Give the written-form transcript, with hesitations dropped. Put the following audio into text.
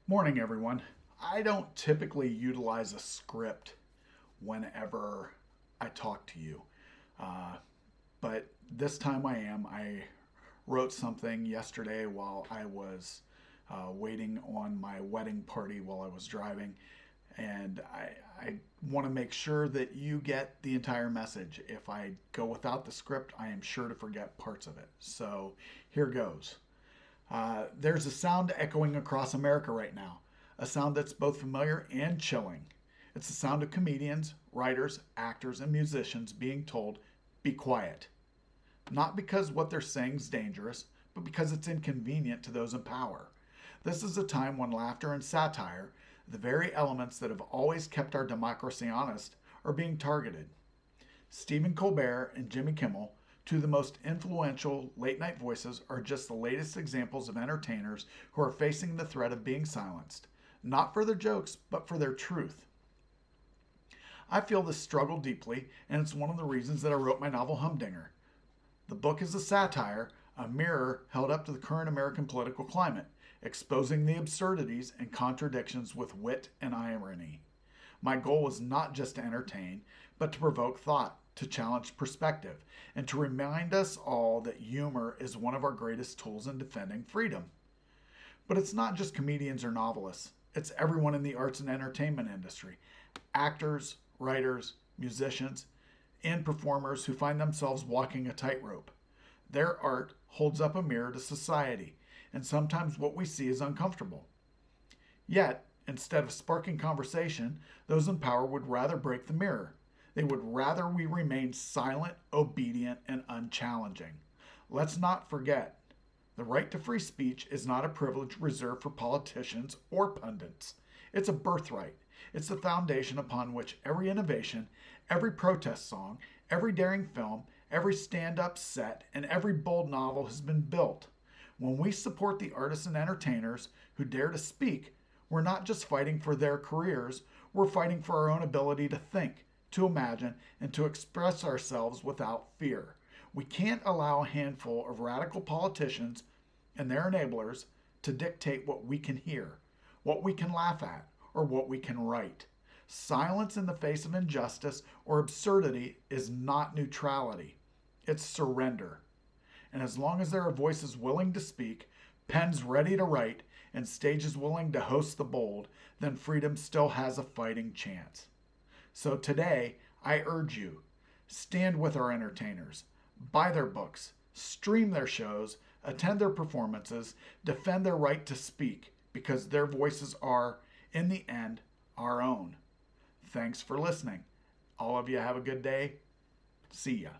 Morning, everyone. I don't typically utilize a script whenever I talk to you, uh, but this time I am. I wrote something yesterday while I was waiting on my wedding party while I was driving, and I want to make sure that you get the entire message. If I go without the script, I am sure to forget parts of it. So here goes. There's a sound echoing across America right now, a sound that's both familiar and chilling. It's the sound of comedians, writers, actors, and musicians being told, be quiet. Not because what they're saying is dangerous, but because it's inconvenient to those in power. This is a time when laughter and satire, the very elements that have always kept our democracy honest, are being targeted. Stephen Colbert and Jimmy Kimmel, two of the most influential late night voices, are just the latest examples of entertainers who are facing the threat of being silenced, not for their jokes, but for their truth. I feel this struggle deeply, and it's one of the reasons that I wrote my novel Humdinger. The book is a satire, a mirror held up to the current American political climate, exposing the absurdities and contradictions with wit and irony. My goal was not just to entertain, but to provoke thought, to challenge perspective, and to remind us all that humor is one of our greatest tools in defending freedom. But it's not just comedians or novelists, it's everyone in the arts and entertainment industry, actors, writers, musicians, and performers who find themselves walking a tightrope. Their art holds up a mirror to society, and sometimes what we see is uncomfortable. Yet, instead of sparking conversation, those in power would rather break the mirror. They would rather we remain silent, obedient, and unchallenging. Let's not forget, the right to free speech is not a privilege reserved for politicians or pundits. It's a birthright. It's the foundation upon which every innovation, every protest song, every daring film, every stand up set, and every bold novel has been built. When we support the artists and entertainers who dare to speak, we're not just fighting for their careers, we're fighting for our own ability to think, to imagine, and to express ourselves without fear. We can't allow a handful of radical politicians and their enablers to dictate what we can hear, what we can laugh at, or what we can write. Silence in the face of injustice or absurdity is not neutrality, it's surrender. And as long as there are voices willing to speak, pens ready to write, and stages willing to host the bold, then freedom still has a fighting chance. So today, I urge you, stand with our entertainers, buy their books, stream their shows, attend their performances, defend their right to speak, because their voices are, in the end, our own. Thanks for listening. All of you have a good day. See ya.